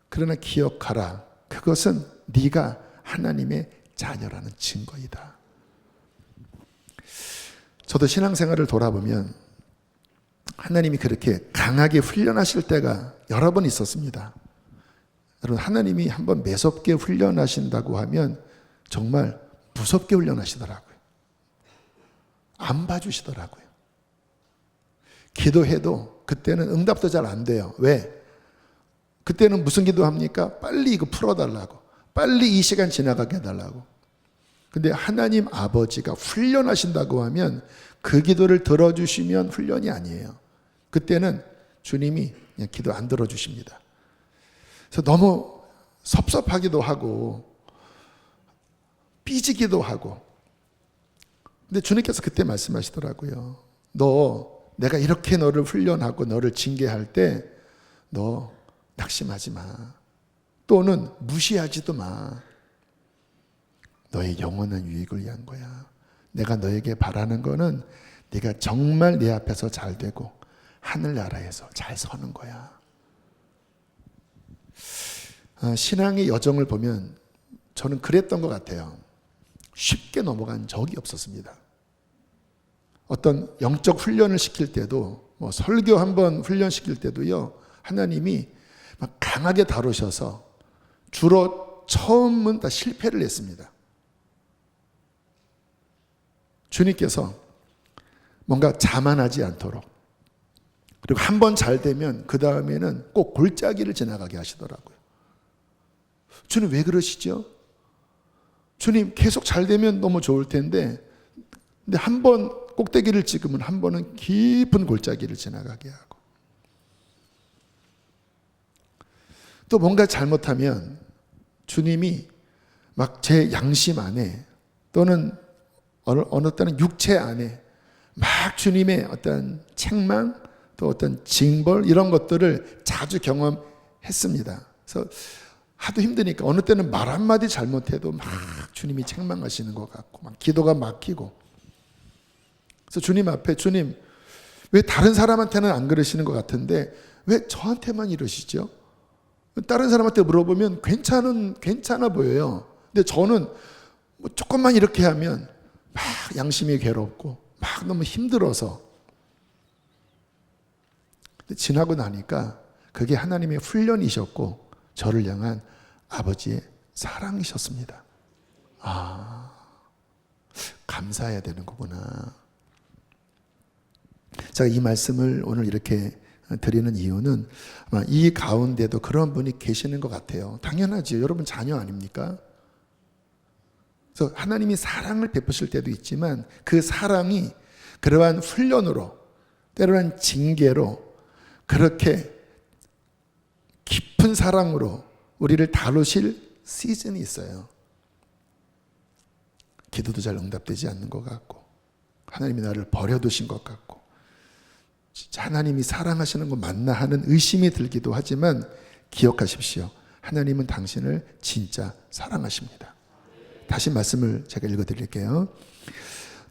그러나 기억하라. 그것은 네가 하나님의 자녀라는 증거이다. 저도 신앙생활을 돌아보면 하나님이 그렇게 강하게 훈련하실 때가 여러 번 있었습니다. 여러분, 하나님이 한번 매섭게 훈련하신다고 하면 정말 무섭게 훈련하시더라고요. 안 봐주시더라고요. 기도해도 그때는 응답도 잘 안 돼요. 왜? 그때는 무슨 기도합니까? 빨리 이거 풀어달라고, 빨리 이 시간 지나가게 해달라고. 근데 하나님 아버지가 훈련하신다고 하면 그 기도를 들어주시면 훈련이 아니에요. 그때는 주님이 그냥 기도 안 들어주십니다. 그래서 너무 섭섭하기도 하고 삐지기도 하고. 근데 주님께서 그때 말씀하시더라고요. 내가 이렇게 너를 훈련하고 너를 징계할 때 너 낙심하지 마. 또는 무시하지도 마. 너의 영원한 유익을 위한 거야. 내가 너에게 바라는 거는 네가 정말 내 앞에서 잘 되고 하늘나라에서 잘 서는 거야. 신앙의 여정을 보면 저는 그랬던 것 같아요. 쉽게 넘어간 적이 없었습니다. 어떤 영적 훈련을 시킬 때도, 설교 한번 훈련시킬 때도요, 하나님이 막 강하게 다루셔서 주로 처음은 다 실패를 했습니다. 주님께서 뭔가 자만하지 않도록, 그리고 한 번 잘 되면 그 다음에는 꼭 골짜기를 지나가게 하시더라고요. 주님 왜 그러시죠? 주님 계속 잘 되면 너무 좋을 텐데, 근데 한 번 꼭대기를 찍으면 한 번은 깊은 골짜기를 지나가게 하고, 또 뭔가 잘못하면 주님이 막 제 양심 안에 또는 어느 때는 육체 안에 막 주님의 어떤 책망 또 어떤 징벌 이런 것들을 자주 경험했습니다. 그래서 하도 힘드니까 어느 때는 말 한마디 잘못해도 막 주님이 책망하시는 것 같고 막 기도가 막히고, 그래서 주님 앞에, 주님 왜 다른 사람한테는 안 그러시는 것 같은데 왜 저한테만 이러시죠? 다른 사람한테 물어보면 괜찮아 보여요. 근데 저는 조금만 이렇게 하면 막 양심이 괴롭고 막 너무 힘들어서. 근데 지나고 나니까 그게 하나님의 훈련이셨고 저를 향한 아버지의 사랑이셨습니다. 감사해야 되는 거구나. 제가 이 말씀을 오늘 이렇게 드리는 이유는 아마 이 가운데도 그런 분이 계시는 것 같아요. 당연하죠. 여러분 자녀 아닙니까? 그래서 하나님이 사랑을 베푸실 때도 있지만 그 사랑이 그러한 훈련으로, 때로는 징계로, 그렇게 깊은 사랑으로 우리를 다루실 시즌이 있어요. 기도도 잘 응답되지 않는 것 같고, 하나님이 나를 버려두신 것 같고, 진짜 하나님이 사랑하시는 거 맞나 하는 의심이 들기도 하지만 기억하십시오. 하나님은 당신을 진짜 사랑하십니다. 다시 말씀을 제가 읽어드릴게요.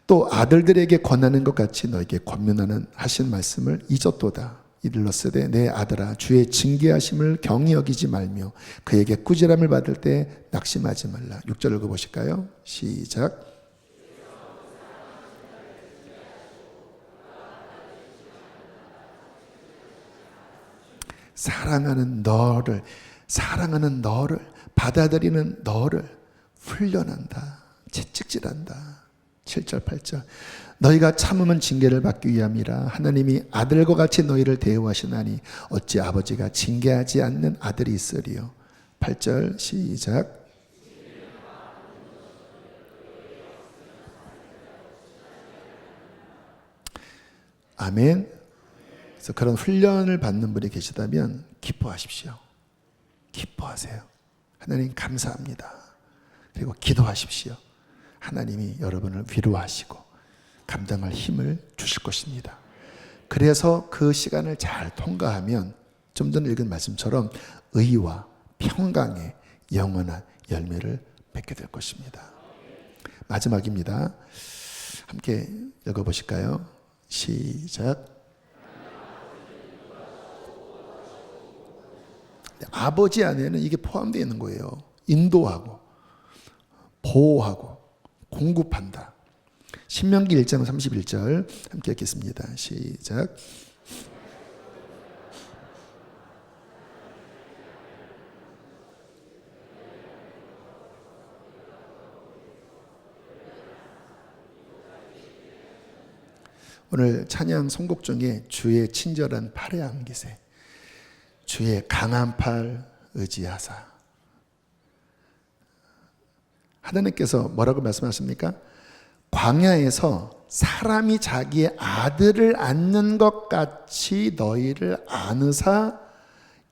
또 아들들에게 권하는 것 같이 너에게 권면하는 하신 말씀을 잊었도다. 이르렀으되 내 아들아 주의 징계하심을 경히 여기지 말며 그에게 꾸지람을 받을 때 낙심하지 말라. 6절 읽어보실까요? 시작. 사랑하는 너를 받아들이는 너를 훈련한다. 채찍질한다. 7절 8절 너희가 참으면 징계를 받기 위함이라. 하나님이 아들과 같이 너희를 대우하시나니 어찌 아버지가 징계하지 않는 아들이 있으리요. 8절 시작. 아멘. 그래서 그런 훈련을 받는 분이 계시다면 기뻐하십시오. 기뻐하세요. 하나님 감사합니다. 그리고 기도하십시오. 하나님이 여러분을 위로하시고 감당할 힘을 주실 것입니다. 그래서 그 시간을 잘 통과하면 좀 전에 읽은 말씀처럼 의와 평강의 영원한 열매를 맺게 될 것입니다. 마지막입니다. 함께 읽어보실까요? 시작. 아버지 안에는 이게 포함되어 있는 거예요. 인도하고 보호하고 공급한다. 신명기 1장 31절 함께 읽겠습니다. 시작. 오늘 찬양 선곡 중에 주의 친절한 팔의 안기세, 주의 강한 팔 의지하사. 하나님께서 뭐라고 말씀하십니까? 광야에서 사람이 자기의 아들을 안는 것 같이 너희를 안으사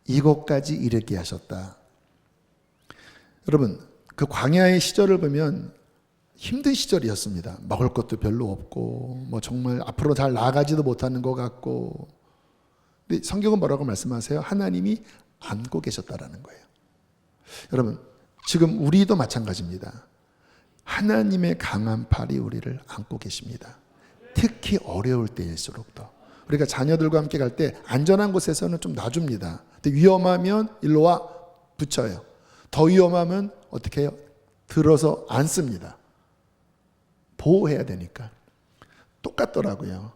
이곳까지 이르게 하셨다. 여러분, 그 광야의 시절을 보면 힘든 시절이었습니다. 먹을 것도 별로 없고 뭐 정말 앞으로 잘 나아가지도 못하는 것 같고. 근데 성경은 뭐라고 말씀하세요? 하나님이 안고 계셨다라는 거예요. 여러분, 지금 우리도 마찬가지입니다. 하나님의 강한 팔이 우리를 안고 계십니다. 특히 어려울 때일수록 더. 우리가 자녀들과 함께 갈 때 안전한 곳에서는 좀 놔줍니다. 근데 위험하면 일로 와 붙여요. 더 위험하면 어떻게 해요? 들어서 안습니다. 보호해야 되니까. 똑같더라고요.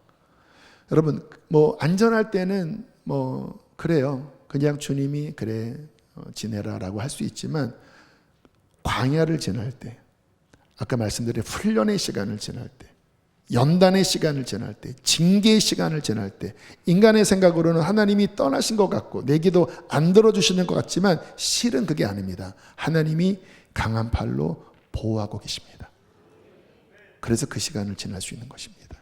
여러분, 뭐 안전할 때는 뭐 그래요. 그냥 주님이 그래 지내라라고 할 수 있지만, 광야를 지날 때, 아까 말씀드린 훈련의 시간을 지날 때, 연단의 시간을 지날 때, 징계의 시간을 지날 때, 인간의 생각으로는 하나님이 떠나신 것 같고 내 기도 안 들어주시는 것 같지만 실은 그게 아닙니다. 하나님이 강한 팔로 보호하고 계십니다. 그래서 그 시간을 지날 수 있는 것입니다.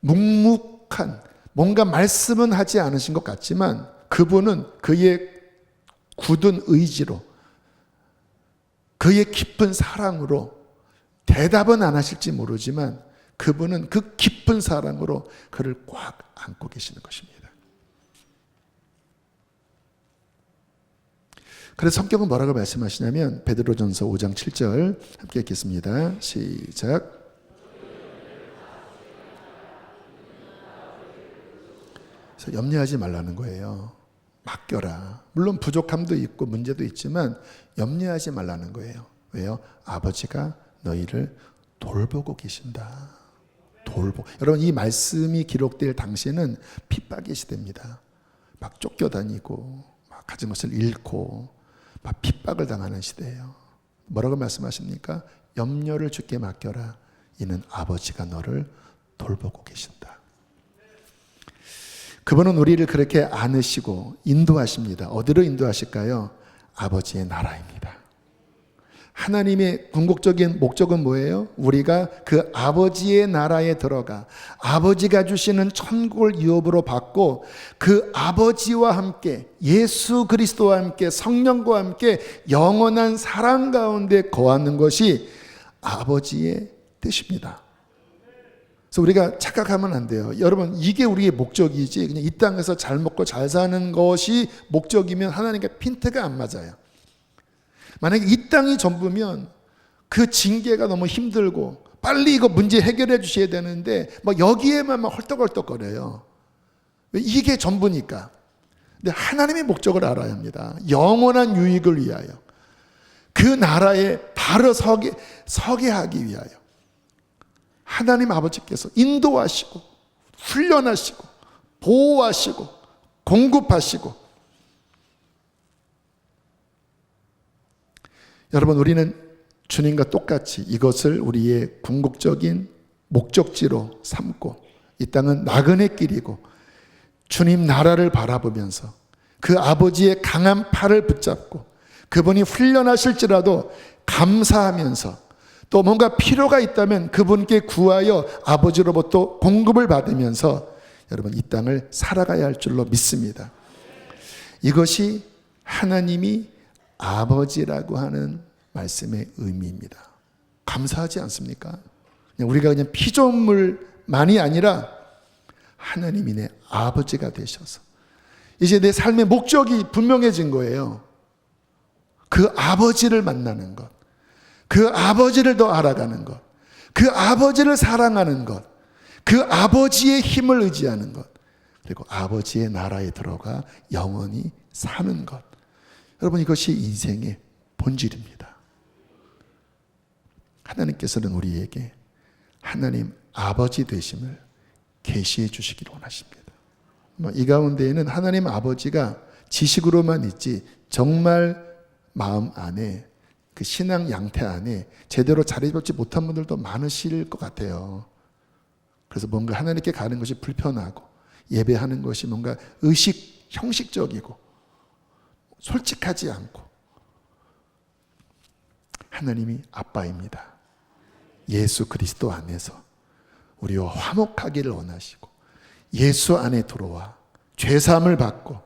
묵묵한, 뭔가 말씀은 하지 않으신 것 같지만 그분은 그의 굳은 의지로, 그의 깊은 사랑으로, 대답은 안 하실지 모르지만 그분은 그 깊은 사랑으로 그를 꽉 안고 계시는 것입니다. 그래서 성경은 뭐라고 말씀하시냐면 베드로전서 5장 7절 함께 읽겠습니다. 시작. 그래서 염려하지 말라는 거예요. 맡겨라. 물론 부족함도 있고 문제도 있지만 염려하지 말라는 거예요. 왜요? 아버지가 너희를 돌보고 계신다. 여러분, 이 말씀이 기록될 당시에는 핍박의 시대입니다. 막 쫓겨다니고 막 가진 것을 잃고 막 핍박을 당하는 시대예요. 뭐라고 말씀하십니까? 염려를 주께 맡겨라. 이는 아버지가 너를 돌보고 계신다. 그분은 우리를 그렇게 안으시고 인도하십니다. 어디로 인도하실까요? 아버지의 나라입니다. 하나님의 궁극적인 목적은 뭐예요? 우리가 그 아버지의 나라에 들어가 아버지가 주시는 천국을 유업으로 받고 그 아버지와 함께, 예수 그리스도와 함께, 성령과 함께 영원한 사랑 가운데 거하는 것이 아버지의 뜻입니다. 그래서 우리가 착각하면 안 돼요. 여러분, 이게 우리의 목적이지 그냥 이 땅에서 잘 먹고 잘 사는 것이 목적이면 하나님과 핀트가 안 맞아요. 만약에 이 땅이 전부면 그 징계가 너무 힘들고 빨리 이거 문제 해결해 주셔야 되는데 막 여기에만 막 헐떡헐떡거려요. 이게 전부니까. 근데 하나님의 목적을 알아야 합니다. 영원한 유익을 위하여, 그 나라에 바로 서게 하기 위하여 하나님 아버지께서 인도하시고 훈련하시고 보호하시고 공급하시고. 여러분, 우리는 주님과 똑같이 이것을 우리의 궁극적인 목적지로 삼고 이 땅은 나그네 길이고 주님 나라를 바라보면서 그 아버지의 강한 팔을 붙잡고 그분이 훈련하실지라도 감사하면서 또 뭔가 필요가 있다면 그분께 구하여 아버지로부터 공급을 받으면서 여러분 이 땅을 살아가야 할 줄로 믿습니다. 이것이 하나님이 아버지라고 하는 말씀의 의미입니다. 감사하지 않습니까? 우리가 그냥 피조물만이 아니라 하나님이 내 아버지가 되셔서 이제 내 삶의 목적이 분명해진 거예요. 그 아버지를 만나는 것, 그 아버지를 더 알아가는 것, 그 아버지를 사랑하는 것, 그 아버지의 힘을 의지하는 것, 그리고 아버지의 나라에 들어가 영원히 사는 것. 여러분, 이것이 인생의 본질입니다. 하나님께서는 우리에게 하나님 아버지 되심을 계시해 주시기를 원하십니다. 이 가운데에는 하나님 아버지가 지식으로만 있지 정말 마음 안에, 그 신앙 양태 안에 제대로 자리잡지 못한 분들도 많으실 것 같아요. 그래서 뭔가 하나님께 가는 것이 불편하고 예배하는 것이 뭔가 의식, 형식적이고 솔직하지 않고. 하나님이 아빠입니다. 예수 그리스도 안에서 우리와 화목하기를 원하시고 예수 안에 들어와 죄사함을 받고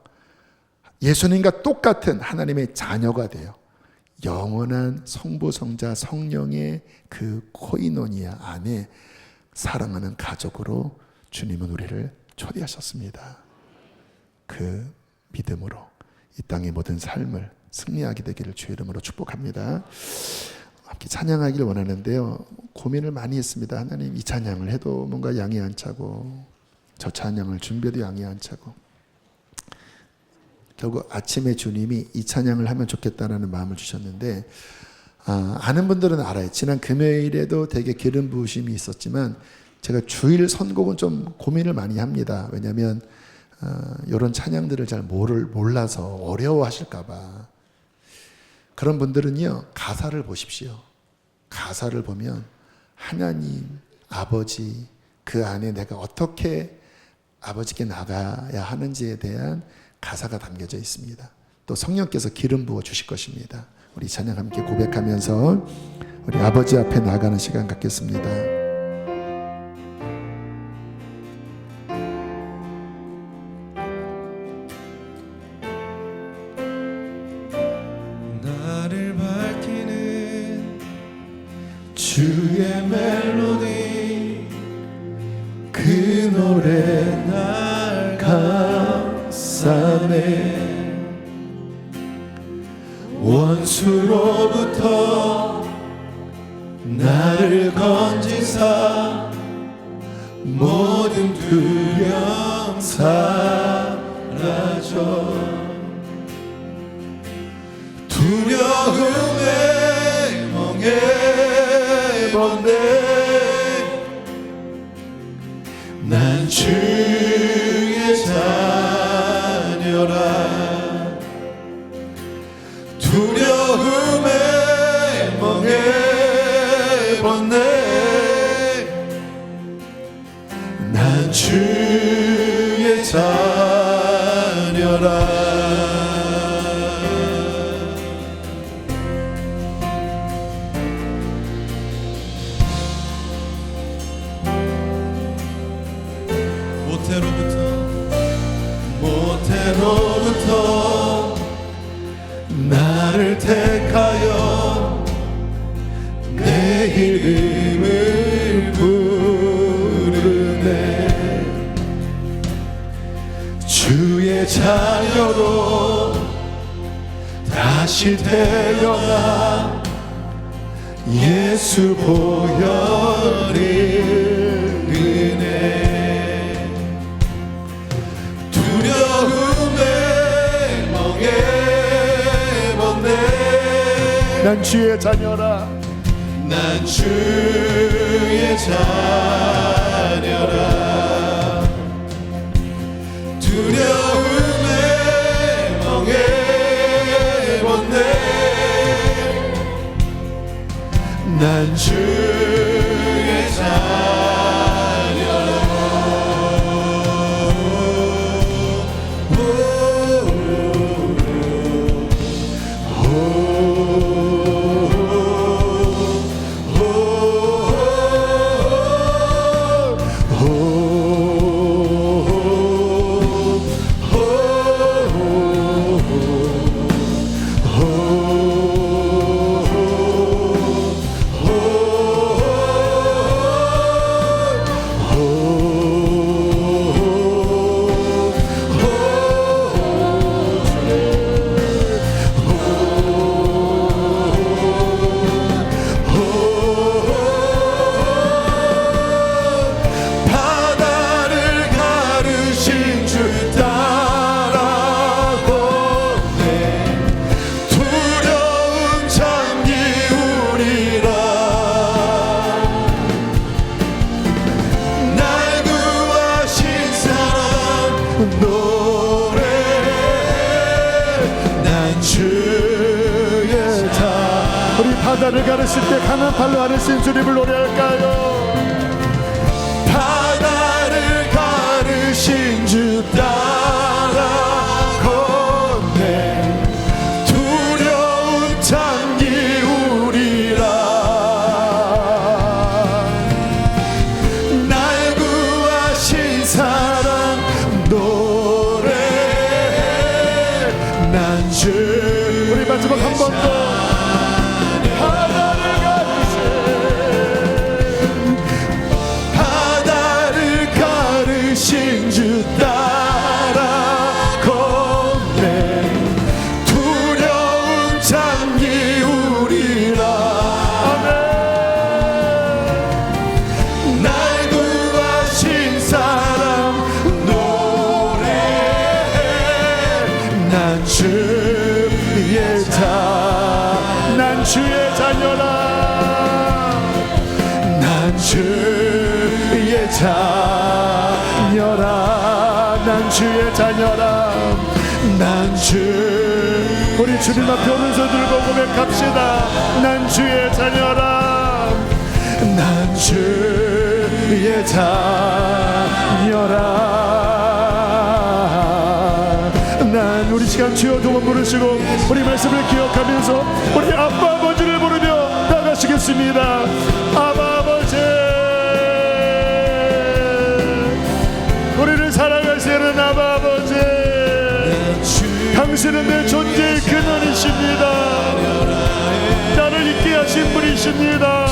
예수님과 똑같은 하나님의 자녀가 되어 영원한 성부, 성자, 성령의 그 코이노니아 안에 사랑하는 가족으로 주님은 우리를 초대하셨습니다. 그 믿음으로 이 땅의 모든 삶을 승리하게 되기를 주의 이름으로 축복합니다. 함께 찬양하기를 원하는데요, 고민을 많이 했습니다. 하나님, 이 찬양을 해도 뭔가 양이 안 차고 저 찬양을 준비해도 양이 안 차고, 결국 아침에 주님이 이 찬양을 하면 좋겠다라는 마음을 주셨는데, 아는 분들은 알아요. 지난 금요일에도 되게 기름 부으심이 있었지만 제가 주일 선곡은 좀 고민을 많이 합니다. 왜냐하면 이런 찬양들을 잘 몰라서 어려워하실까 봐. 그런 분들은요, 가사를 보십시오. 가사를 보면 하나님, 아버지, 그 안에 내가 어떻게 아버지께 나가야 하는지에 대한 가사가 담겨져 있습니다. 또 성령께서 기름 부어 주실 것입니다. 우리 찬양 함께 고백하면서 우리 아버지 앞에 나가는 시간 갖겠습니다. 주의 멜로디 그 노래 날 감싸네. 원수로부터 나를 건지사 모든 두려움 사라져. 두려움에 멍해본데 난 주의 자녀라. 두려움에 멍해본데 난 주의 자녀라. 모태로부터 나를 택하여 내 이름을 부르네. 주의 자녀로 다시 태어나 예수 보혈의 은혜. 두려움에 멍해본데 난 주의 자녀라. 난 주의 자녀라. 두려움에 멍해본데 난 주의 자녀라. 노래해 난 주의 자. 우리 바다를 가르실 때 강한 팔로 하르신 주님을 노래할까요? 바다를 가르신 주 따라 걷네 두려움 잠기우리라. 날 구하신 사랑 노래해 난 주. 우리 마지막 한 번 더. 주 따라 걷네 두려움 잠기우리라. 아멘. 날 구하신 사랑 노래해 난 주의 자. 난 주의 자녀라. 난 주의 자녀라. 난 주의 자녀라. 난 주. 우리 주님 앞에 오른손 들고 고백합시다. 난 주의 자녀라. 난 주의 자녀라. 난 우리 시간 주여 두 번 부르시고 우리 말씀을 기억하면서 우리 아빠 아버지를 부르며 나가시겠습니다. 아빠 아버지, 우리를 사랑하시는 아빠 아버지, 당신은 내 존재의 근원이십니다. 나를 있게 하신 분이십니다.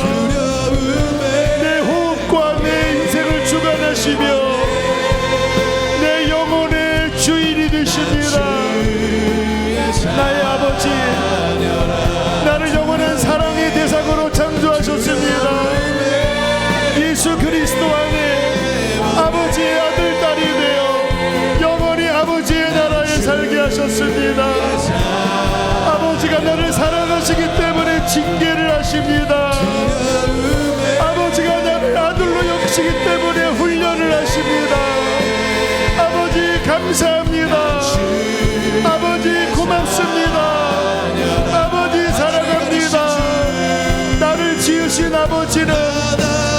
내 호흡과 내 인생을 주관하시며 내 영혼의 주인이 되십니다. 나의 아버지, 나를 영원한 사랑의 대상으로 창조하셨습니다. 예수 그리스도 안에 아버지의 아들 딸이 되어 영원히 아버지의 나라에 살게 하셨습니다. 아버지가 나를 사랑하시기 때문에 징계를 하십니다. 아버지가 나를 아들로 여기시기 때문에 훈련을 하십니다. 아버지 감사합니다. 아버지 고맙습니다. 아버지 사랑합니다. 나를 지으신 아버지는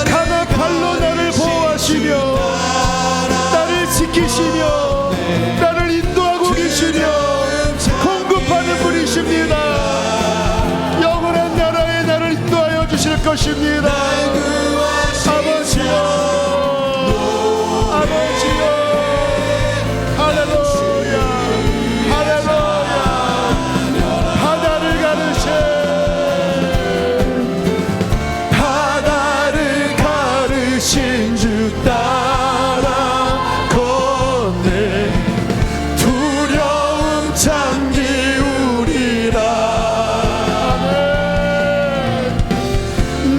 강한 팔로 나를 보호하시며 나를 지키시며 나를 인도하고 계시며 공급하는 분이십니다. 영원한 나라에 나를 인도하여 주실 것입니다. 아버지여, 아버지여, 할렐루야, 할렐루야. 바다를 가르신, 바다를 가르신 주 따라 걷네 두려움 잠기우리라.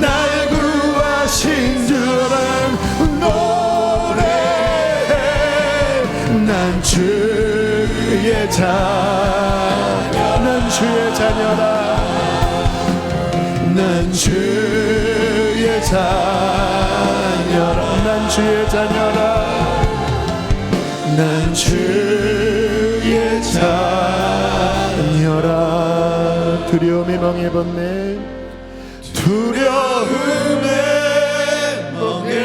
날 구하신 주랑 노래해 난 주의 자. 난 주의 자녀라. 난 주의 자녀라. 난 주의 자녀라. 난 주의 자녀라. 두려움에 멍해봤네. 두려움에 멍해봤네.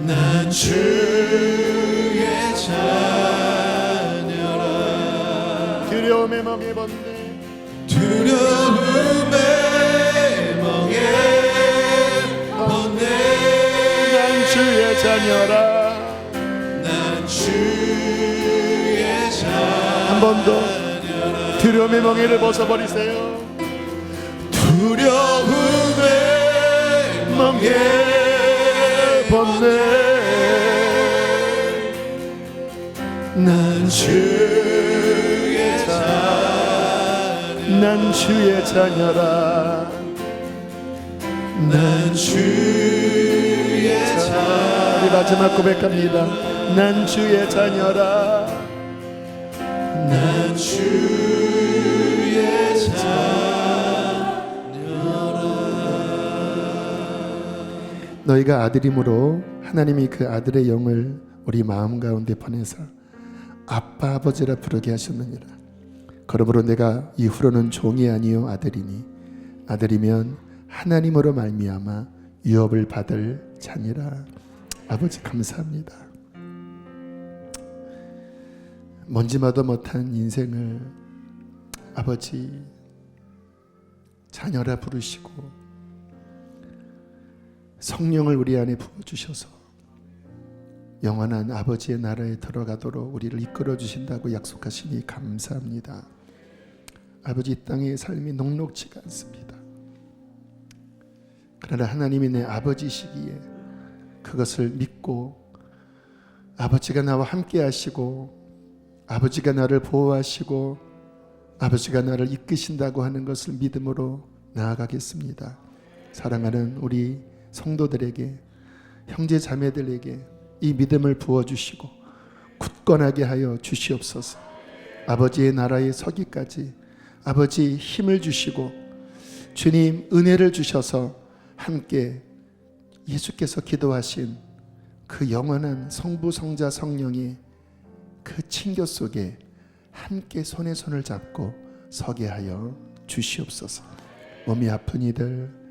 난 주의 자녀라. 두려움에 멍해봤네. 두려움에 멍해봤네. 난 주의 자녀라. 난 주의 자녀라. 한 번 더 두려움의 멍에를 벗어버리세요. 두려움에 멍해봤네. 난 주의 난 주의 자녀라. 난 주의 우리 마지막 고백합니다. 난 주의 자녀라. 난 주의 자녀라. 너희가 아들임으로 하나님이 그 아들의 영을 우리 마음 가운데 보내서 아빠 아버지라 부르게 하셨느니라. 그러므로 내가 이후로는 종이 아니요 아들이니 아들이면 하나님으로 말미암아 유업을 받을 자니라. 아버지 감사합니다. 먼지마도 못한 인생을 아버지 자녀라 부르시고 성령을 우리 안에 부어주셔서 영원한 아버지의 나라에 들어가도록 우리를 이끌어 주신다고 약속하시니 감사합니다. 아버지, 이 땅의 삶이 녹록지가 않습니다. 그러나 하나님이 내 아버지시기에 그것을 믿고 아버지가 나와 함께 하시고 아버지가 나를 보호하시고 아버지가 나를 이끄신다고 하는 것을 믿음으로 나아가겠습니다. 사랑하는 우리 성도들에게, 형제 자매들에게 이 믿음을 부어주시고 굳건하게 하여 주시옵소서. 아버지의 나라에 서기까지 아버지 힘을 주시고 주님 은혜를 주셔서 함께 예수께서 기도하신 그 영원한 성부 성자 성령의 그 친교 속에 함께 손에 손을 잡고 서게 하여 주시옵소서. 몸이 아픈 이들,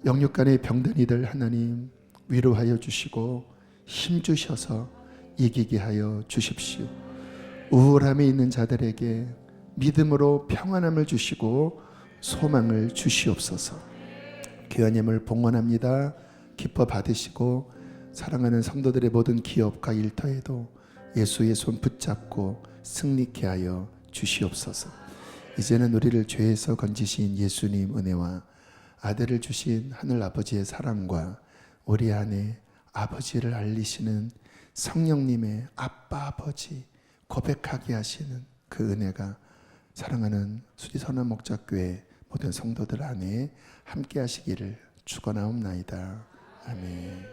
영육간의 병든 이들 하나님 위로하여 주시고 힘 주셔서 이기게 하여 주십시오. 우울함에 있는 자들에게 믿음으로 평안함을 주시고 소망을 주시옵소서. 귀하님을 봉헌합니다. 기뻐 받으시고 사랑하는 성도들의 모든 기업과 일터에도 예수의 손 붙잡고 승리케 하여 주시옵소서. 이제는 우리를 죄에서 건지신 예수님 은혜와 아들을 주신 하늘 아버지의 사랑과 우리 안에 아버지를 알리시는 성령님의 아빠 아버지 고백하게 하시는 그 은혜가 사랑하는 수지선한 목자교회 모든 성도들 안에 함께 하시기를 축원하옵나이다. 아멘.